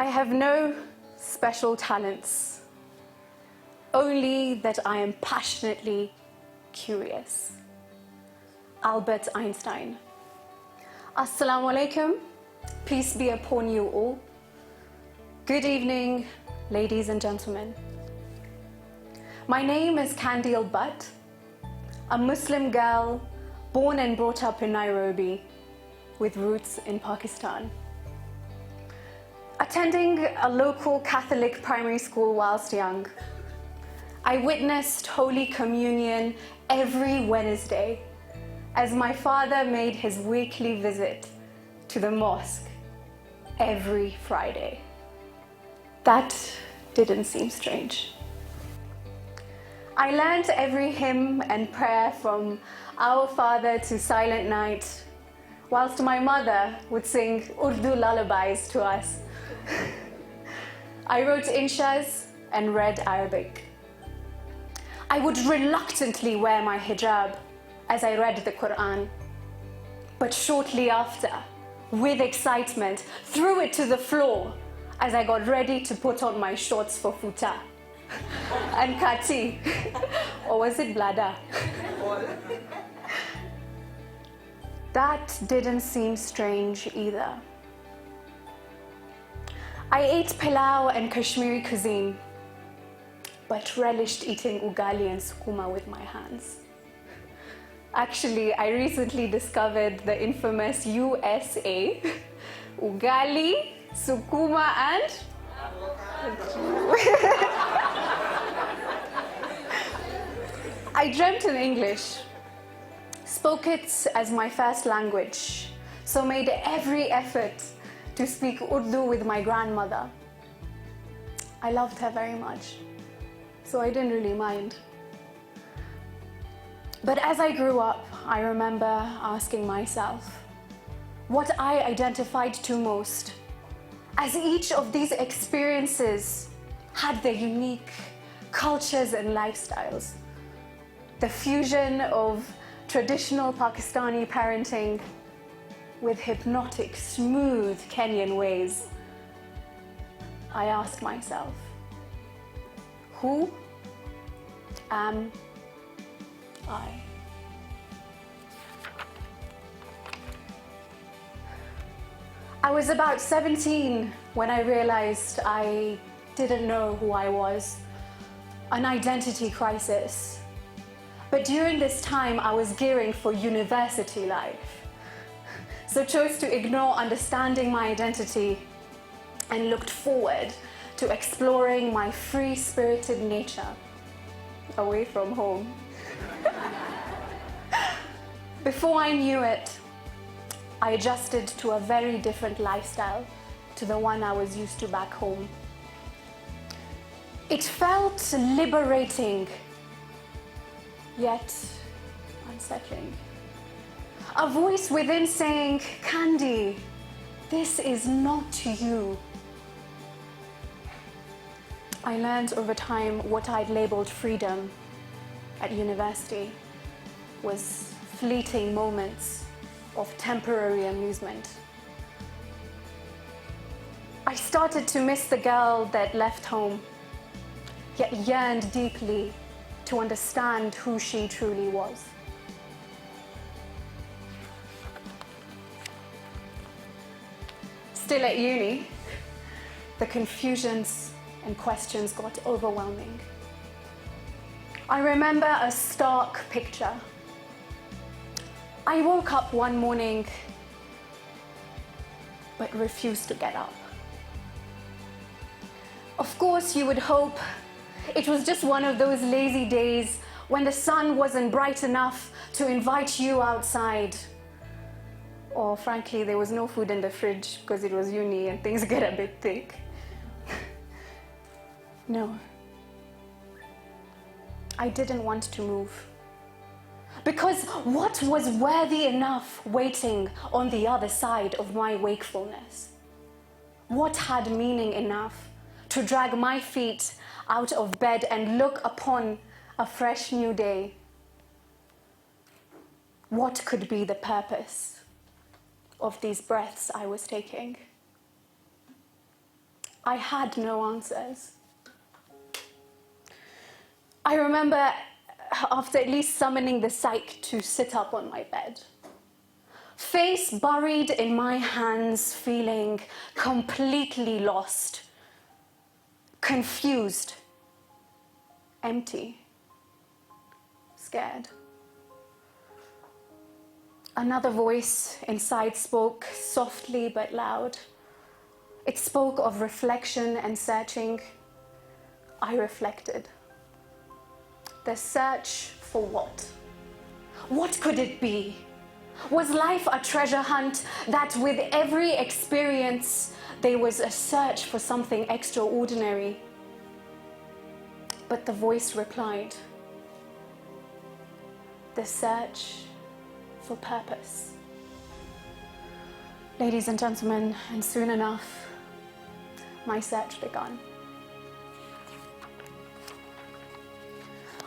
I have no special talents, only that I am passionately curious. Albert Einstein. Assalamu alaikum, peace be upon you all. Good evening, ladies and gentlemen. My name is Kandeel Butt, a Muslim girl born and brought up in Nairobi with roots in Pakistan. Attending a local Catholic primary school whilst young, I witnessed Holy Communion every Wednesday as my father made his weekly visit to the mosque every Friday. That didn't seem strange. I learned every hymn and prayer from Our Father to Silent Night, whilst my mother would sing Urdu lullabies to us. I wrote inshas and read Arabic. I would reluctantly wear my hijab as I read the Quran, but shortly after, with excitement, threw it to the floor as I got ready to put on my shorts for futa and kati, or was it blada? That didn't seem strange either. I ate pilau and Kashmiri cuisine, but relished eating ugali and sukuma with my hands. Actually, I recently discovered the infamous USA, ugali, sukuma, and I dreamt in English, spoke it as my first language, so made every effort to speak Urdu with my grandmother. I loved her very much, so I didn't really mind. But as I grew up, I remember asking myself what I identified to most, as each of these experiences had their unique cultures and lifestyles. The fusion of traditional Pakistani parenting with hypnotic, smooth Kenyan ways. I asked myself, who am I? I was about 17 when I realized I didn't know who I was, an identity crisis. But during this time, I was gearing for university life, so chose to ignore understanding my identity and looked forward to exploring my free-spirited nature away from home. Before I knew it, I adjusted to a very different lifestyle to the one I was used to back home. It felt liberating, yet unsettling. A voice within saying, Kandi, this is not you. I learned over time what I'd labeled freedom at university was fleeting moments of temporary amusement. I started to miss the girl that left home, yet yearned deeply to understand who she truly was. Still at uni, the confusions and questions got overwhelming. I remember a stark picture. I woke up one morning, but refused to get up. Of course, you would hope it was just one of those lazy days when the sun wasn't bright enough to invite you outside. Or frankly, there was no food in the fridge because it was uni and things get a bit thick. No. I didn't want to move. Because what was worthy enough waiting on the other side of my wakefulness? What had meaning enough to drag my feet out of bed and look upon a fresh new day? What could be the purpose of these breaths I was taking? I had no answers. I remember after at least summoning the psyche to sit up on my bed, face buried in my hands, feeling completely lost, confused, empty, scared. Another voice inside spoke softly but loud. It spoke of reflection and searching. I reflected. The search for what? What could it be? Was life a treasure hunt that with every experience there was a search for something extraordinary? But the voice replied, the search for purpose. Ladies and gentlemen, and soon enough, my search began.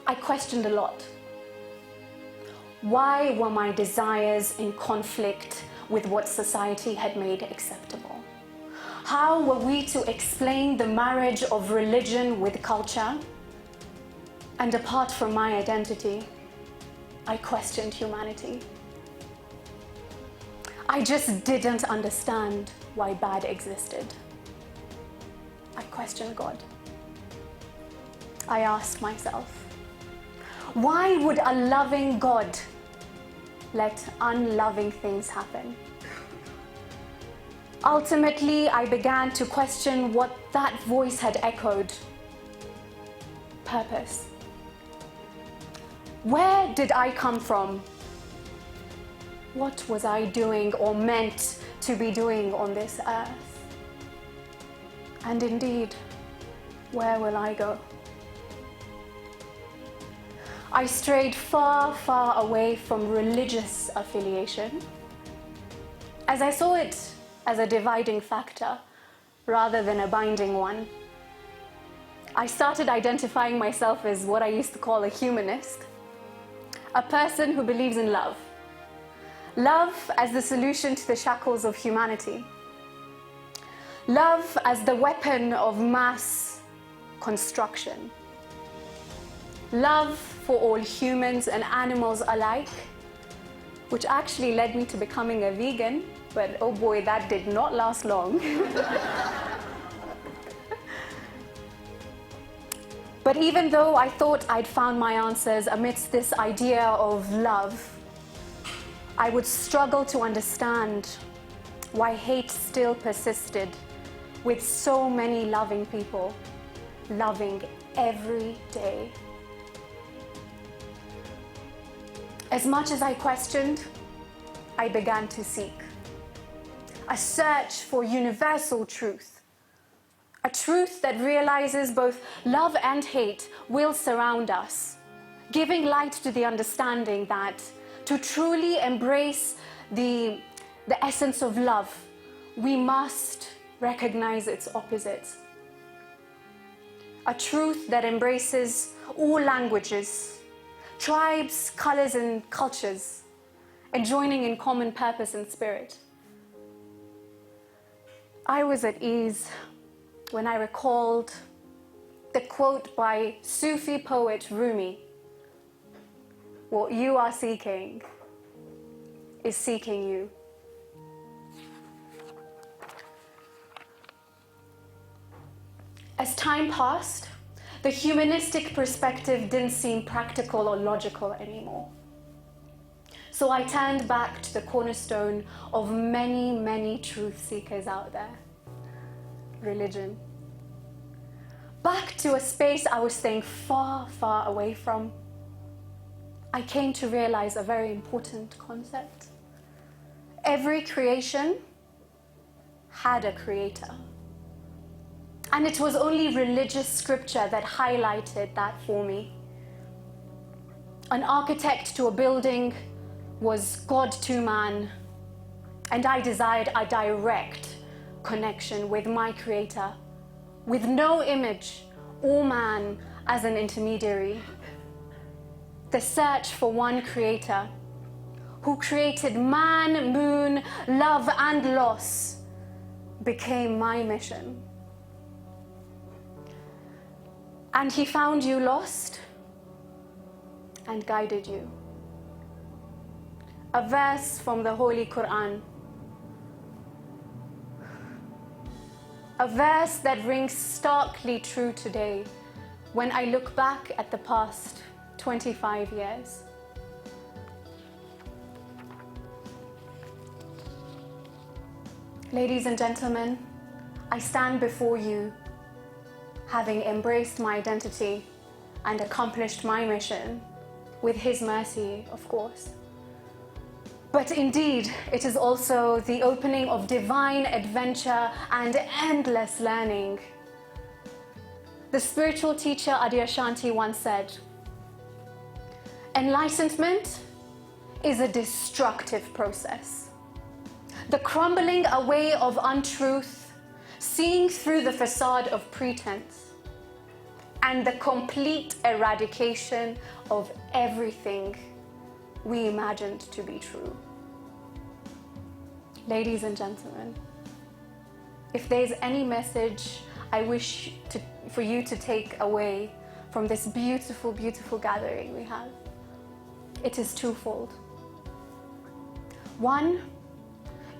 I questioned a lot. Why were my desires in conflict with what society had made acceptable? How were we to explain the marriage of religion with culture? And apart from my identity, I questioned humanity. I just didn't understand why bad existed. I questioned God. I asked myself, why would a loving God let unloving things happen? Ultimately, I began to question what that voice had echoed. Purpose. Where did I come from? What was I doing or meant to be doing on this earth? And indeed, where will I go? I strayed far, far away from religious affiliation, as I saw it as a dividing factor rather than a binding one. I started identifying myself as what I used to call a humanist, a person who believes in love. Love as the solution to the shackles of humanity. Love as the weapon of mass construction. Love for all humans and animals alike, which actually led me to becoming a vegan, but oh boy, that did not last long. But even though I thought I'd found my answers amidst this idea of love, I would struggle to understand why hate still persisted with so many loving people, loving every day. As much as I questioned, I began to seek. A search for universal truth. A truth that realizes both love and hate will surround us, giving light to the understanding that to truly embrace the essence of love, we must recognize its opposites. A truth that embraces all languages, tribes, colors, and cultures, and joining in common purpose and spirit. I was at ease when I recalled the quote by Sufi poet Rumi, "What you are seeking is seeking you." As time passed, the humanistic perspective didn't seem practical or logical anymore. So I turned back to the cornerstone of many, many truth seekers out there: religion. Back to a space I was staying far, far away from. I came to realize a very important concept. Every creation had a creator. And it was only religious scripture that highlighted that for me. An architect to a building was God to man, and I desired a direct connection with my creator, with no image or man as an intermediary. The search for one creator who created man, moon, love, and loss became my mission. And he found you lost and guided you. A verse from the Holy Quran. A verse that rings starkly true today when I look back at the past 25 years. Ladies and gentlemen, I stand before you having embraced my identity and accomplished my mission with His mercy, of course. But indeed, it is also the opening of divine adventure and endless learning. The spiritual teacher Adyashanti once said, "Enlightenment is a destructive process. The crumbling away of untruth, seeing through the facade of pretense, and the complete eradication of everything we imagined to be true." Ladies and gentlemen, if there's any message I wish for you to take away from this beautiful, beautiful gathering we have, it is twofold. One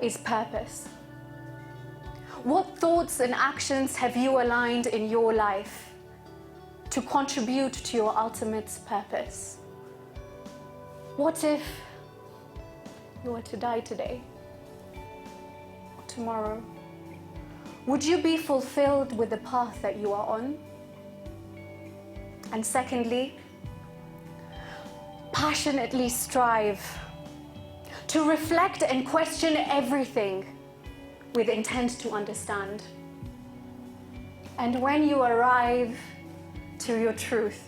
is purpose. What thoughts and actions have you aligned in your life to contribute to your ultimate purpose? What if you were to die today or tomorrow? Would you be fulfilled with the path that you are on? And secondly, passionately strive to reflect and question everything with intent to understand. And when you arrive to your truth,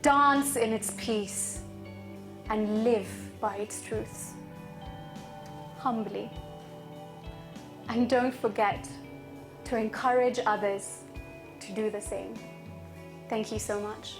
dance in its peace and live by its truths, humbly. And don't forget to encourage others to do the same. Thank you so much.